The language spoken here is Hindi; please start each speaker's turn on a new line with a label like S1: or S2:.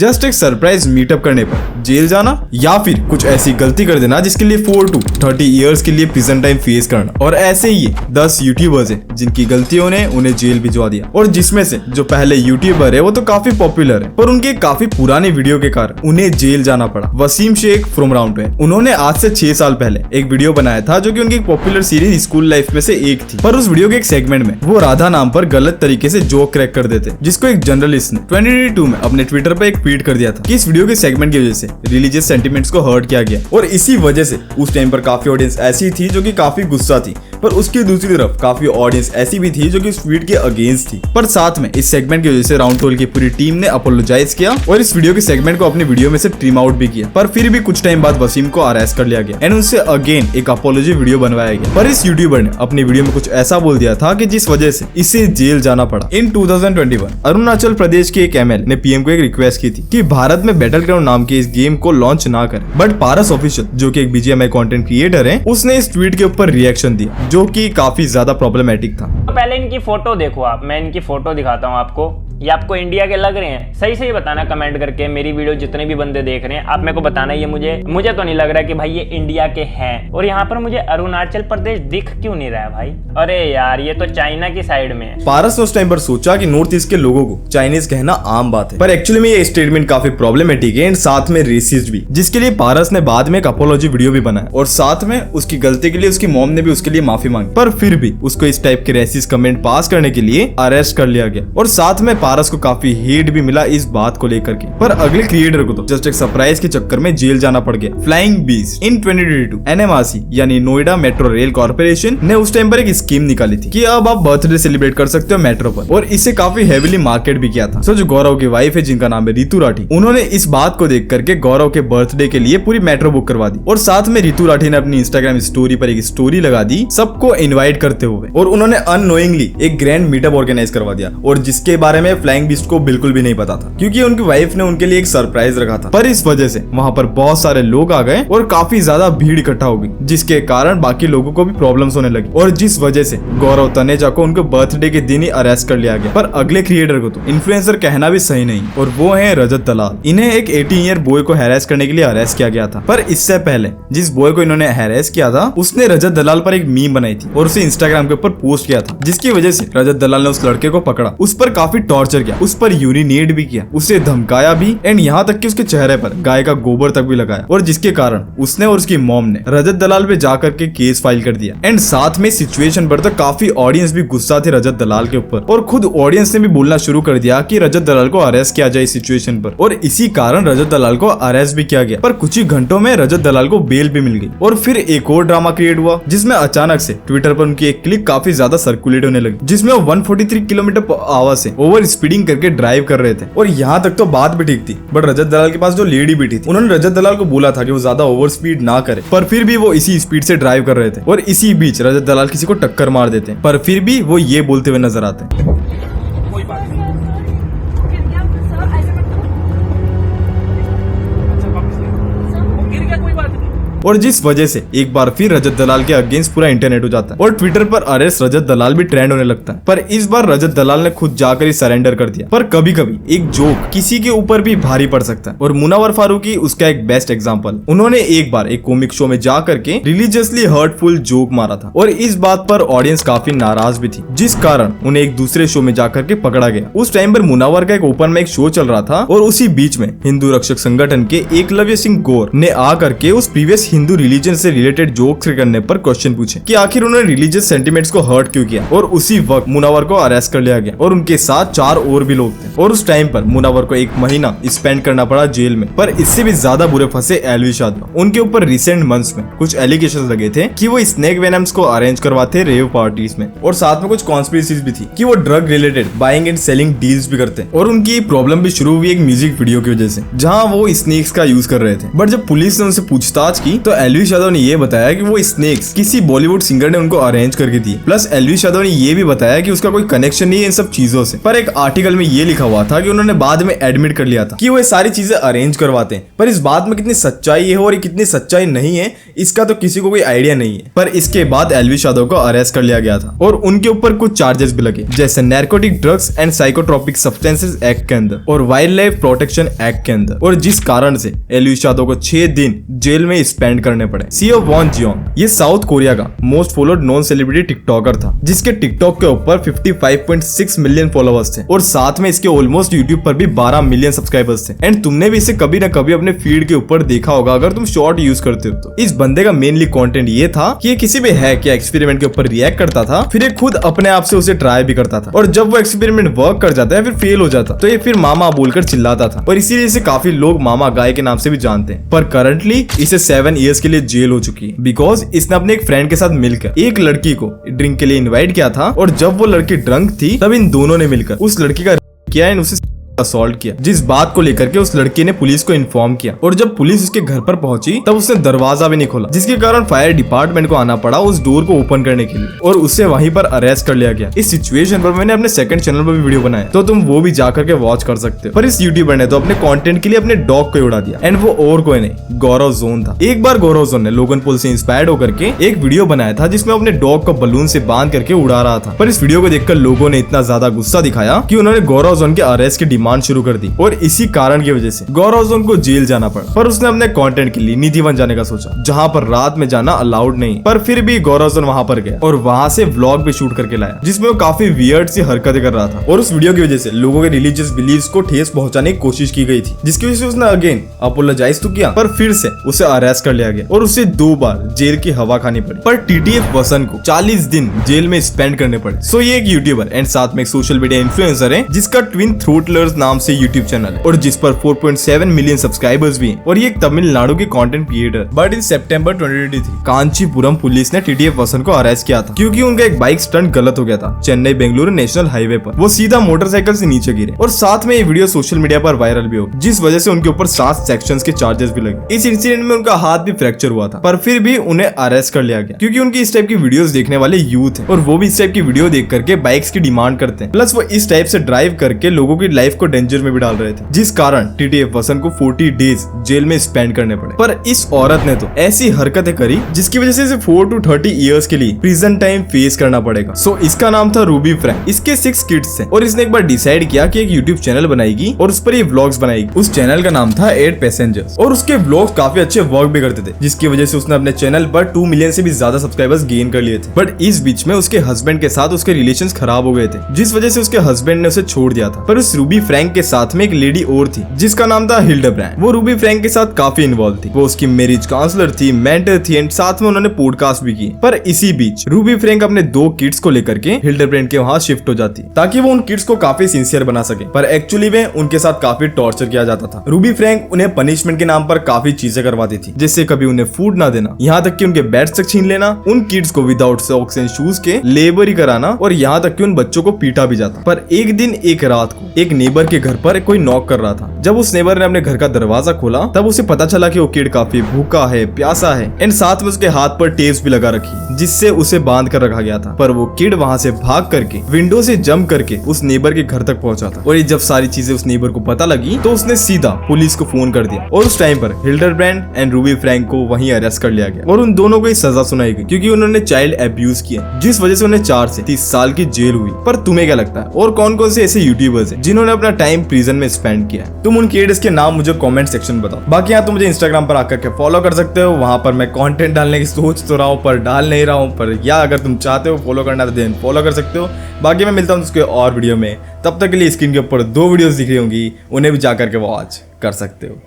S1: जस्ट एक सरप्राइज मीटअप करने पर जेल जाना, या फिर कुछ ऐसी गलती कर देना जिसके लिए 4 to 30 इयर्स के लिए प्रिजन टाइम फेस करना। और ऐसे ही 10 यूट्यूबर्स हैं जिनकी गलतियों ने उन्हें जेल भिजवा दिया, और जिसमें से जो पहले यूट्यूबर है वो तो काफी पॉपुलर है, पर उनके काफी पुराने वीडियो के कारण उन्हें जेल जाना पड़ा। वसीम शेख फ्रॉम राउंड पे, उन्होंने आज से 6 साल पहले एक वीडियो बनाया था जो कि उनकी पॉपुलर सीरीज स्कूल लाइफ में से एक थी। पर उस वीडियो के एक सेगमेंट में वो राधा नाम पर गलत तरीके से जोक क्रैक कर देते, जिसको एक जर्नलिस्ट ने 2022 में अपने ट्विटर पर एक ट्वीट कर दिया था कि इस वीडियो के सेगमेंट की वजह से रिलीजियस सेंटिमेंट्स को हर्ट किया गया। और इसी वजह से उस टाइम पर काफी ऑडियंस ऐसी थी जो कि काफी गुस्सा थी, पर उसकी दूसरी तरफ काफी ऑडियंस ऐसी भी थी जो कि इस ट्वीट के अगेंस्ट थी। पर साथ में इस सेगमेंट की वजह से राउंड टेबल की पूरी टीम ने अपोलोजाइज किया और इस वीडियो के सेगमेंट को अपनी वीडियो में से ट्रिम आउट भी किया। पर फिर भी कुछ टाइम बाद वसीम को अरेस्ट कर लिया गया एंड उनसे अगेन एक अपोलॉजी वीडियो बनवाया गया। पर इस यूट्यूबर ने अपनी वीडियो में कुछ ऐसा बोल दिया था कि जिस वजह से इसे जेल जाना पड़ा। इन 2021 अरुणाचल प्रदेश के एक एमएल ने पीएम को एक रिक्वेस्ट की थी कि भारत में बैटल ग्राउंड नाम के इस गेम को लॉन्च ना करें, बट पारस ऑफिशियल जो कि एक बीजीएमआई कंटेंट क्रिएटर है, उसने इस ट्वीट के ऊपर रिएक्शन दिया जो कि काफी ज्यादा प्रॉब्लमेटिक था।
S2: तो पहले इनकी फोटो देखो आप, मैं इनकी फोटो दिखाता हूँ आपको। ये आपको इंडिया के लग रहे हैं? सही सही बताना कमेंट करके। मेरी वीडियो जितने भी बंदे देख रहे हैं आप मेरे को बताना, ये मुझे तो नहीं लग रहा कि भाई ये इंडिया के हैं। और यहाँ पर मुझे अरुणाचल प्रदेश दिख क्यों नहीं रहा है भाई? अरे यार ये तो चाइना की साइड में है।
S1: पारस ने उस टाइम पर सोचा कि नॉर्थ ईस्ट के लोगों को चाइनीज कहना आम बात है, पर एक्चुअली में ये स्टेटमेंट काफी प्रॉब्लमेटिक है एंड साथ में रेसिस्ट भी, जिसके लिए पारस ने बाद में एक अपोलॉजी वीडियो भी बनाया और साथ में उसकी गलती के लिए उसकी मॉम ने भी उसके लिए माफी मांगी। पर फिर भी उसको इस टाइप के रेसिस्ट कमेंट पास करने के लिए अरेस्ट कर लिया गया और साथ में पारस को काफी हेट भी मिला इस बात को लेकर के। पर अगले क्रिएटर को तो जस्ट एक सरप्राइज के चक्कर में जेल जाना पड़ गया। फ्लाइंग बीस्ट इन 2022 एनएमआरसी यानी नोएडा मेट्रो रेल कॉर्पोरेशन ने उस टाइम पर एक स्कीम निकाली थी कि अब आप बर्थडे सेलिब्रेट कर सकते हो मेट्रो पर, और इसे काफी हेवीली मार्केट भी किया था। सो जो गौरव की वाइफ है जिनका नाम है रितु राठी, उन्होंने इस बात को देख करके गौरव के बर्थडे के लिए पूरी मेट्रो बुक करवा दी और साथ में रितु राठी ने अपनी इंस्टाग्राम स्टोरी पर एक स्टोरी लगा दी सबको इनवाइट करते हुए, और उन्होंने अननोइंगली एक ग्रैंड मीटअप ऑर्गेनाइज करवा दिया और जिसके बारे में फ्लाइंग बीस्ट को बिल्कुल भी नहीं पता था क्योंकि उनकी वाइफ ने उनके लिए एक सरप्राइज रखा था। पर इस वजह से वहां पर बहुत सारे लोग आ गए और काफी ज्यादा भीड़ इकट्ठा हो गई, जिसके कारण बाकी लोगों को भी प्रॉब्लम्स होने लगी और जिस वजह से गौरव तनेजा को उनके बर्थडे के दिन ही अरेस्ट कर लिया गया। पर अगले क्रिएटर को तो इन्फ्लुएंसर कहना भी सही नहीं, और वो है रजत दलाल। इन्हें एक 18 ईयर बॉय को हैरेस करने के लिए अरेस्ट किया गया था। पर इससे पहले जिस बॉय को इन्होंने हैरेस किया था उसने रजत दलाल पर एक मीम बनाई थी और उसे इंस्टाग्राम के ऊपर पोस्ट किया था, जिसकी वजह से रजत दलाल ने उस लड़के को पकड़ा, उस पर काफी टॉर्चर किया, उस पर यूरिनेट भी किया, उसे धमकाया भी एंड यहाँ तक कि उसके चेहरे पर गाय का गोबर तक भी लगाया, और जिसके कारण उसने और उसकी मॉम ने रजत दलाल पे जाकर के केस फाइल कर दिया। एंड साथ में सिचुएशन पर तो काफी ऑडियंस भी गुस्सा थे रजत दलाल के ऊपर, और खुद ऑडियंस ने भी बोलना शुरू कर दिया कि रजत दलाल को अरेस्ट किया जाए इस सिचुएशन पर, और इसी कारण रजत दलाल को अरेस्ट भी किया गया। पर कुछ ही घंटों में रजत दलाल को बेल भी मिल गई। और फिर एक और ड्रामा क्रिएट हुआ जिसमें अचानक से ट्विटर पर उनकी एक क्लिप काफी ज्यादा सर्कुलेट होने लगी, जिसमें वो 143 किलोमीटर पर आवर से ओवर स्पीडिंग करके ड्राइव कर रहे थे। और यहाँ तक तो बात भी ठीक थी, बट रजत दलाल के पास जो लेडी बैठी थी उन्होंने रजत दलाल को बोला था कि वो ज्यादा ओवर स्पीड ना करे, पर फिर भी वो इसी स्पीड से ड्राइव कर रहे थे और इसी बीच रजत दलाल किसी को टक्कर मार देते हैं, पर फिर भी वो ये बोलते हुए नजर आते हैं।
S3: कोई बात नहीं।
S1: और जिस वजह से एक बार फिर रजत दलाल के अगेंस्ट पूरा इंटरनेट हो जाता है और ट्विटर पर अरेस्ट रजत दलाल भी ट्रेंड होने लगता है। पर इस बार रजत दलाल ने खुद जाकर ही सरेंडर कर दिया। पर कभी कभी एक जोक किसी के ऊपर भी भारी पड़ सकता है, और मुनावर फारूकी उसका एक बेस्ट एग्जांपल। उन्होंने एक बार एक कॉमिक शो में जा करके रिलीजियसली हर्टफुल जोक मारा था और इस बात पर ऑडियंस काफी नाराज भी थी, जिस कारण उन्हें एक दूसरे शो में जाकर के पकड़ा गया। उस टाइम पर मुनावर का एक ओपन में एक शो चल रहा था और उसी बीच में हिंदू रक्षक संगठन के एकलव्य सिंह गौर ने आकर के उस प्रीवियस हिंदू रिलीजन से रिलेटेड जोक्स करने पर क्वेश्चन पूछे कि आखिर उन्होंने रिलीजियस सेंटिमेंट्स को हर्ट क्यों किया, और उसी वक्त मुनावर को अरेस्ट कर लिया गया और उनके साथ 4 और भी लोग थे। और उस टाइम पर मुनावर को 1 महीना स्पेंड करना पड़ा जेल में। पर इससे भी ज्यादा बुरे फंसे एलवी यादव। उनके ऊपर रिसेंट मंथ्स में कुछ एलिगेशंस लगे थे कि वो स्नेक वेनम्स को अरेंज करवाते रेव पार्टीज में, और साथ में कुछ कॉन्स्पिरेसीज भी थी कि वो drug related buying and selling deals भी करते। और उनकी प्रॉब्लम भी शुरू हुई एक म्यूजिक वीडियो की वजह से, जहाँ वो स्नेक्स का यूज कर रहे थे। बट जब पुलिस ने उनसे पूछताछ की तो एलवी यादव ने ये बताया कि वो स्नेक्स किसी बॉलीवुड सिंगर ने उनको अरेंज करके दी। प्लस एलवी यादव ने ये भी बताया कि उसका कोई कनेक्शन नहीं है इन सब चीजों से। पर एक आर्टिकल में ये लिखा हुआ था कि उन्होंने बाद में एडमिट कर लिया था कि वो ये सारी चीजें अरेंज करवाते हैं। पर इस बात में कितनी सच्चाई है और कितनी सच्चाई नहीं है इसका तो किसी को कोई आइडिया नहीं है। पर इसके बाद एलवी यादव को अरेस्ट कर लिया गया था और उनके ऊपर कुछ चार्जेस भी लगे, जैसे narcotic drugs and psychotropic substances act के अंदर और वाइल्ड लाइफ प्रोटेक्शन एक्ट के अंदर, और जिस कारण से एलवी यादव को 6 दिन जेल में स्पेंड करने पड़े। सीओ वॉन जियोंग ये साउथ कोरिया का most followed non celebrity TikToker था, जिसके टिकटॉक के ऊपर 55.6 मिलियन फॉलोअर्स थे और साथ में इसके ऑलमोस्ट यूट्यूब पर भी 12 मिलियन सब्सक्राइबर्स थे। एंड तुमने भी इसे कभी ना कभी अपने फीड के ऊपर देखा होगा अगर तुम शॉर्ट यूज करते हो तो। इस बंदे का मेनली कंटेंट ये था कि ये किसी भी हैक या एक्सपेरिमेंट के ऊपर रिएक्ट करता था, फिर ये खुद अपने आप से उसे ट्राई भी करता था, और जब वो एक्सपेरिमेंट वर्क कर जाता है फिर फेल हो जाता तो ये फिर मामा बोलकर चिल्लाता था, और इसीलिए इसे काफी लोग मामा गाय के नाम से भी जानते हैं। पर करंटली इसे 7 इयर्स के लिए जेल हो चुकी है बिकॉज इसने अपने एक फ्रेंड के साथ मिलकर एक लड़की को ड्रिंक के लिए इनवाइट किया था, और जब वो लड़की ड्रंक थी तब इन दोनों ने मिलकर उस लड़की का किया एंड उसे असॉल्ट किया, जिस बात को लेकर के उस लड़की ने पुलिस को इन्फॉर्म किया। और जब पुलिस उसके घर पर पहुंची तब उसने दरवाजा भी नहीं खोला, जिसके कारण फायर डिपार्टमेंट को आना पड़ा उस डोर को ओपन करने के लिए, और उसे वहीं पर अरेस्ट कर लिया गया। इस सिचुएशन पर मैंने अपने सेकंड चैनल पर भी वीडियो बनाया, तो तुम वो भी जाकर के वॉच कर सकते हो। पर इस यूट्यूबर ने तो अपने कंटेंट के लिए अपने डॉग को उड़ा दिया, एंड वो और कोई नहीं गौरव जोन था। एक बार गौरव जोन ने लोगन पुल से इंस्पायर्ड होकर के एक वीडियो बनाया था जिसमें अपने डॉग को बलून से बांध करके उड़ा रहा था। पर इस वीडियो को देखकर लोगों ने इतना ज्यादा गुस्सा दिखाया कि उन्होंने गौरव जोन के अरेस्ट की डिमांड शुरू कर दी, और इसी कारण की वजह से गौरव जोन को जेल जाना पड़ा। पर उसने अपने कंटेंट के लिए निधि वन जाने का सोचा, जहां पर रात में जाना अलाउड नहीं। पर फिर भी गौरव जोन वहां पर गया और वहां से व्लॉग भी शूट करके लाया, जिसमें वो काफी वियर्ड सी हरकतें कर रहा था, और उस वीडियो की वजह से लोगों के रिलीजियस बिलीव्स को ठेस पहुंचाने की कोशिश की गई थी, जिसकी वजह से उसने अगेन अपोलोजाइज तो किया, पर फिर से उसे अरेस्ट कर लिया गया और उसे 2 बार जेल की हवा खानी पड़ी। पर टीटीएफ वसन को 40 दिन जेल में स्पेंड करने पड़े। सो ये एक यूट्यूबर एंड साथ में एक सोशल मीडिया इन्फ्लुएंसर है जिसका ट्विन थ्रोटलर्स नाम से यूट्यूब चैनल है, और जिस पर 4.7 मिलियन सब्सक्राइबर्स भी हैं, और ये एक तमिलनाडु की content creator. But in September 2023 Kanchipuram police ने टीटीएफ वसन को अरेस्ट किया था क्योंकि उनका एक बाइक स्टंट गलत हो गया था चेन्नई बेंगलुरु नेशनल हाईवे पर। वो सीधा मोटरसाइकिल से नीचे गिरे, और साथ में ये वीडियो सोशल मीडिया पर वायरल भी हो, जिस वजह से उनके ऊपर 7 सेक्शंस के चार्जेस भी लगे। इस इंसिडेंट में उनका हाथ भी फ्रैक्चर हुआ था, पर फिर भी उन्हें अरेस्ट कर लिया गया क्योंकि उनकी इस टाइप की वीडियोस देखने वाले यूथ है, और वो भी इस टाइप की वीडियो देख करके बाइक्स की डिमांड करते हैं। प्लस वो इस टाइप से ड्राइव करके लोगों की लाइफ को डेंजर में भी डाल रहे थे, जिस कारण टीटीएफ वसन को 40 डेज जेल में स्पेंड करने पड़े। पर इस औरत ने तो ऐसी हरकतें करी जिसकी वजह से इसे 4 to 30 इयर्स के लिए प्रिजन टाइम फेस करना पड़ेगा। सो इसका नाम था रूबी फ्रैंक। इसके 6 किड्स थे, और इसने एक बार डिसाइड किया कि एक यूट्यूब चैनल बनाएगी और उस पर ये व्लॉग्स बनाएगी। उस चैनल का नाम था 8 पैसेंजर्स, और उसके व्लॉग्स काफी अच्छे वर्क भी करते थे, जिसकी वजह से उसने अपने चैनल पर 2 मिलियन से भी ज्यादा सब्सक्राइबर्स गेन कर लिए थे। बट इस बीच में उसके हस्बैंड के साथ उसके रिलेशंस खराब हो गए थे, जिस वजह से उसके हस्बैंड ने उसे छोड़ दिया था। पर उस रूबी फ्रैंक के साथ में एक लेडी और थी जिसका नाम था हिल्डेब्रैंड। वो रूबी फ्रैंक के साथ काफी इन्वॉल्व थी, वो उसकी मैरिज काउंसलर थी, मेंटर थी, एंड साथ में उन्होंने पॉडकास्ट भी किए। पर इसी बीच रूबी फ्रैंक अपने 2 किड्स को लेकर के हिल्डेब्रैंड के वहां शिफ्ट हो जाती ताकि वो उन किड्स को काफी सिंसियर बना सके। पर एक्चुअली में उनके साथ काफी टॉर्चर किया जाता था। रूबी फ्रैंक उन्हें पनिशमेंट के नाम पर काफी चीजें करवाती थी, जैसे कभी उन्हें फूड ना देना, यहाँ तक कि उनके बैट्स तक छीन लेना, उन किड्स को विदाउट सॉक्स एंड शूज के लेबर ही कराना, और यहाँ तक कि उन बच्चों को पीटा भी जाता। पर एक दिन एक रात को एक नेबर के घर पर कोई नॉक कर रहा था। जब उस नेबर ने अपने घर का दरवाजा खोला तब उसे पता चला कि वो किड काफी भूखा है, प्यासा है, एंड साथ में उसके हाथ पर टेप्स भी लगा रखी जिससे उसे बांध कर रखा गया था। पर वो किड वहां से भाग करके विंडो से जंप करके उस नेबर के घर तक पहुंचा था, और ये जब सारी चीजें उस नेबर को पता लगी तो उसने सीधा पुलिस को फोन कर दिया, और उस टाइम पर हिल्डेब्रैंड एंड रूबी फ्रैंक को वहीं अरेस्ट कर लिया गया, और उन दोनों को सजा सुनाई गई क्योंकि उन्होंने चाइल्ड अब्यूज किया, जिस वजह से उन्हें 4 से 30 साल की जेल हुई। पर तुम्हें क्या लगता है और कौन कौन से ऐसे यूट्यूबर्स हैं जिन्होंने अपना टाइम प्रिजन में स्पेंड किया? तुम उन किड्स के नाम मुझे कमेंट सेक्शन में बताओ। बाकी यहाँ तुम मुझे इंस्टाग्राम पर आकर के फॉलो कर सकते हो, वहां पर मैं कंटेंट डालने की सोच तो रहा हूँ पर डाल नहीं रहा हूँ, पर या अगर तुम चाहते हो फॉलो करना तो देन फॉलो कर सकते हो। बाकी मैं मिलता हूँ उसके और वीडियो में, तब तक के लिए स्क्रीन के ऊपर 2 वीडियोस दिख रही होंगी, उन्हें भी जाकर के वॉच कर सकते हो।